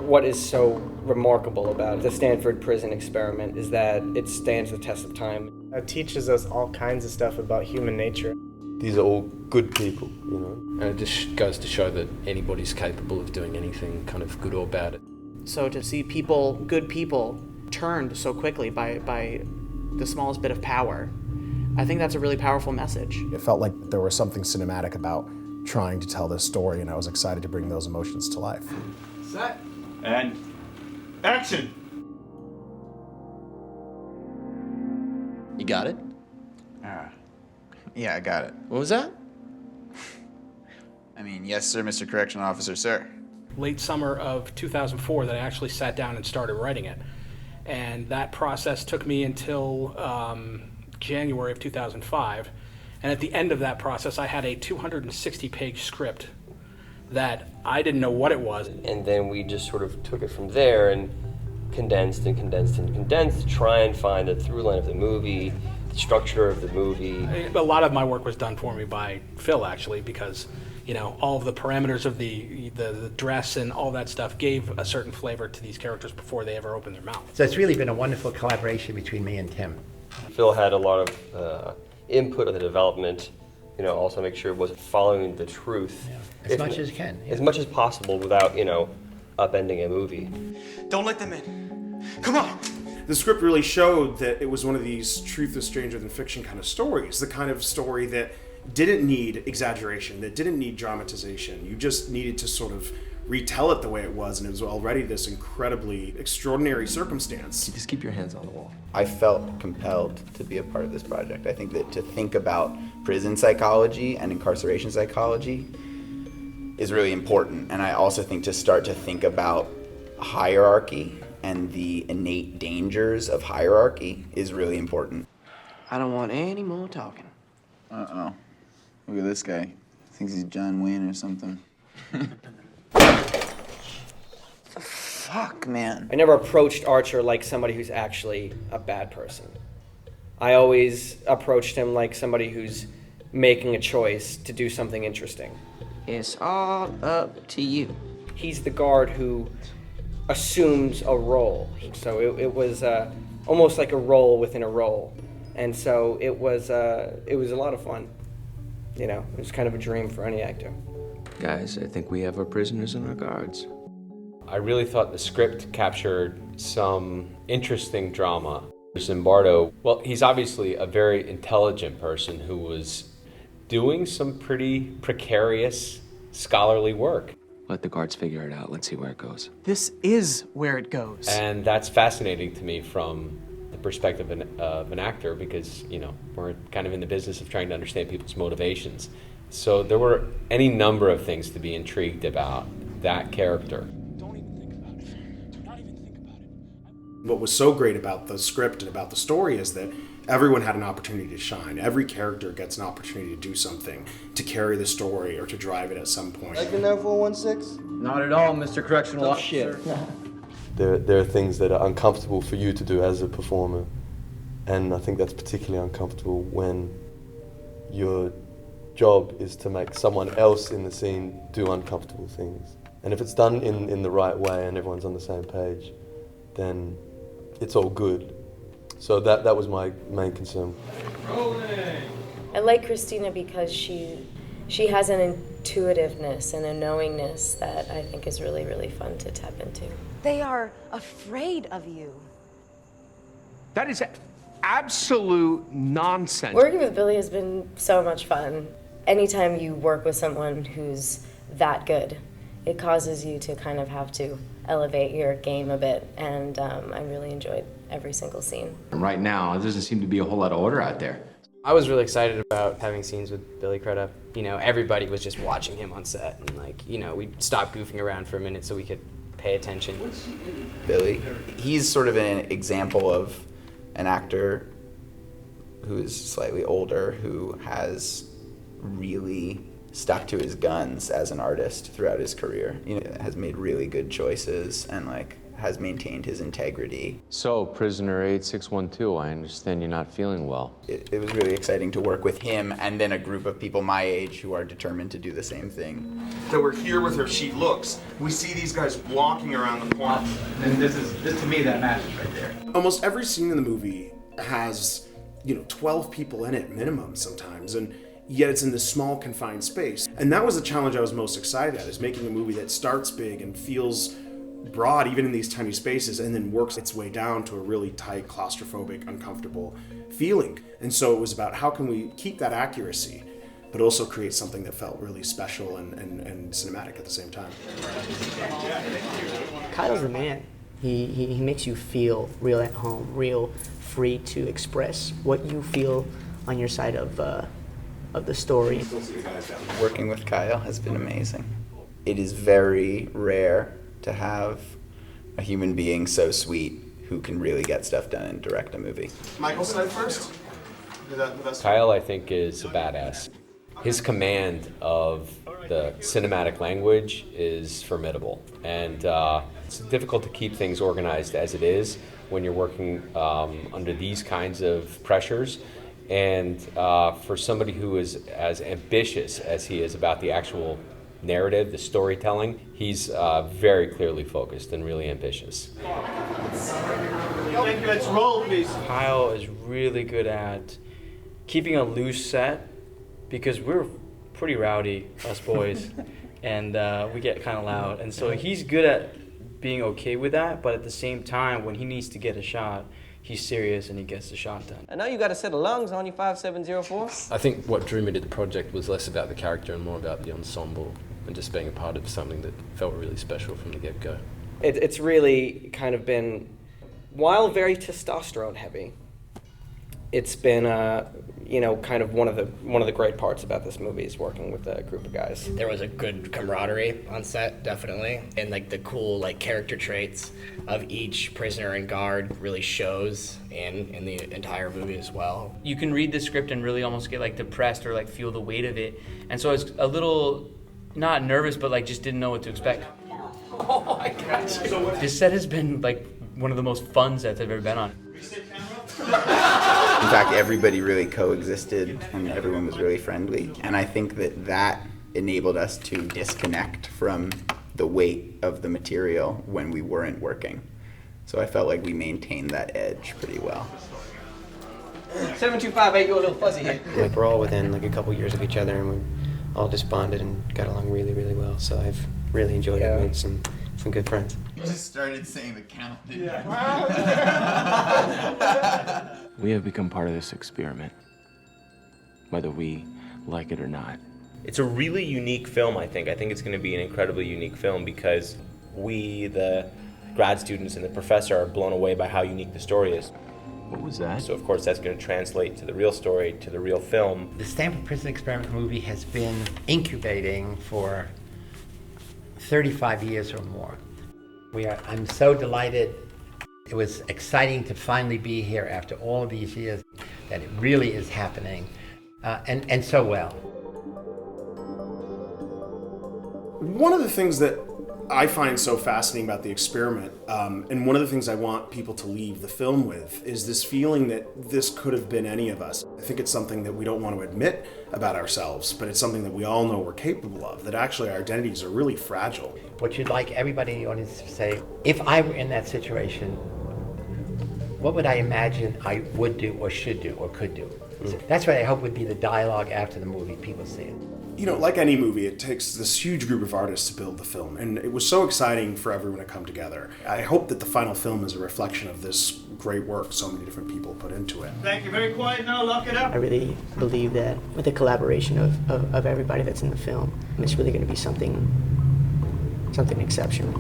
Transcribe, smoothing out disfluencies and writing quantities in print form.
What is so remarkable about the Stanford prison experiment is that it stands the test of time. It teaches us all kinds of stuff about human nature. These are all good people, you know. And it just goes to show that anybody's capable of doing anything, kind of good or bad. So to see people, good people, turned so quickly by the smallest bit of power, I think that's a really powerful message. It felt like there was something cinematic about trying to tell this story, and I was excited to bring those emotions to life. Set. And action! You got it? Yeah, I got it. What was that? I mean, yes, sir, Mr. Correctional Officer, sir. Late summer of 2004 that I actually sat down and started writing it. And that process took me until January of 2005. And at the end of that process, I had a 260-page script that I didn't know what it was. And then we just sort of took it from there and condensed and condensed and condensed to try and find the through line of the movie, the structure of the movie. A lot of my work was done for me by Phil, actually, because all of the parameters of the dress and all that stuff gave a certain flavor to these characters before they ever opened their mouth. So it's really been a wonderful collaboration between me and Tim. Phil had a lot of input on the development, also make sure it wasn't following the truth. Yeah. As much as you can. Yeah. As much as possible without, upending a movie. Don't let them in. Come on! The script really showed that it was one of these truth is stranger than fiction kind of stories, the kind of story that didn't need exaggeration, that didn't need dramatization. You just needed to sort of retell it the way it was, and it was already this incredibly extraordinary circumstance. Just keep your hands on the wall. I felt compelled to be a part of this project. I think that to think about prison psychology and incarceration psychology is really important. And I also think to start to think about hierarchy and the innate dangers of hierarchy is really important. I don't want any more talking. Uh-oh. Look at this guy. Thinks he's John Wayne or something. Fuck, man. I never approached Archer like somebody who's actually a bad person. I always approached him like somebody who's making a choice to do something interesting. It's all up to you. He's the guard who assumes a role. So it was almost like a role within a role. And so it was a lot of fun. It was kind of a dream for any actor. Guys, I think we have our prisoners and our guards. I really thought the script captured some interesting drama. Zimbardo, well, he's obviously a very intelligent person who was doing some pretty precarious scholarly work. Let the guards figure it out. Let's see where it goes. This is where it goes. And that's fascinating to me from the perspective of an actor because, we're kind of in the business of trying to understand people's motivations. So there were any number of things to be intrigued about that character. What was so great about the script and about the story is that everyone had an opportunity to shine. Every character gets an opportunity to do something, to carry the story or to drive it at some point. Like the 416? Not at all, Mr. Correctional Officer. There are things that are uncomfortable for you to do as a performer. And I think that's particularly uncomfortable when your job is to make someone else in the scene do uncomfortable things. And if it's done in the right way and everyone's on the same page, then it's all good. So that was my main concern. I like Christina because she has an intuitiveness and a knowingness that I think is really, really fun to tap into. They are afraid of you. That is absolute nonsense. Working with Billy has been so much fun. Anytime you work with someone who's that good, it causes you to kind of have to elevate your game a bit, and I really enjoyed every single scene. And right now, there doesn't seem to be a whole lot of order out there. I was really excited about having scenes with Billy Crudup. Everybody was just watching him on set, and we'd stop goofing around for a minute so we could pay attention. Billy, he's sort of an example of an actor who is slightly older, who has really stuck to his guns as an artist throughout his career. Has made really good choices and has maintained his integrity. So, prisoner 8612, I understand you're not feeling well. It was really exciting to work with him and then a group of people my age who are determined to do the same thing. That we're here with her, she looks. We see these guys walking around the corner. And this to me, that matters right there. Almost every scene in the movie has, 12 people in it minimum sometimes, and yet it's in this small confined space. And that was the challenge I was most excited at, is making a movie that starts big and feels broad even in these tiny spaces and then works its way down to a really tight, claustrophobic, uncomfortable feeling. And so it was about how can we keep that accuracy but also create something that felt really special and cinematic at the same time. Kyle's the man. He makes you feel real at home, real free to express what you feel on your side of the story. Working with Kyle has been amazing. It is very rare to have a human being so sweet who can really get stuff done and direct a movie. Michael said first? Kyle, I think, is a badass. His command of the cinematic language is formidable, and it's difficult to keep things organized as it is when you're working under these kinds of pressures. And for somebody who is as ambitious as he is about the actual narrative, the storytelling, he's very clearly focused and really ambitious. Thank you, let's roll, please. Kyle is really good at keeping a loose set because we're pretty rowdy, us boys, and we get kind of loud. And so he's good at being okay with that, but at the same time, when he needs to get a shot, he's serious and he gets the shot done. I know you got a set of lungs on you, 5704. I think what drew me to the project was less about the character and more about the ensemble and just being a part of something that felt really special from the get-go. It's really kind of been, while very testosterone heavy, it's been kind of one of the great parts about this movie is working with a group of guys. There was a good camaraderie on set, definitely, and the cool character traits of each prisoner and guard really shows in the entire movie as well. You can read the script and really almost get depressed or feel the weight of it, and so I was a little not nervous, but just didn't know what to expect. Oh, I got you. This set has been one of the most fun sets I've ever been on. In fact, everybody really coexisted and everyone was really friendly. And I think that enabled us to disconnect from the weight of the material when we weren't working. So I felt like we maintained that edge pretty well. 7258, you're a little fuzzy here. We're all within a couple years of each other, and we all just bonded and got along really, really well. So I've really enjoyed it. Made some good friends. You just started saying the count, didn't you? We have become part of this experiment, whether we like it or not. It's a really unique film, I think. I think it's going to be an incredibly unique film because we, the grad students and the professor, are blown away by how unique the story is. What was that? So, of course, that's going to translate to the real story, to the real film. The Stanford Prison Experiment movie has been incubating for 35 years or more. I'm so delighted. It was exciting to finally be here after all of these years, that it really is happening, and so well. One of the things that I find so fascinating about the experiment, and one of the things I want people to leave the film with, is this feeling that this could have been any of us. I think it's something that we don't want to admit about ourselves, but it's something that we all know we're capable of, that actually our identities are really fragile. What you'd like everybody in the audience to say, if I were in that situation, what would I imagine I would do or should do or could do? So that's what I hope would be the dialogue after the movie, people see it. Like any movie, it takes this huge group of artists to build the film, and it was so exciting for everyone to come together. I hope that the final film is a reflection of this great work so many different people put into it. Thank you. Very quiet now. Lock it up. I really believe that with the collaboration of everybody that's in the film, it's really going to be something exceptional.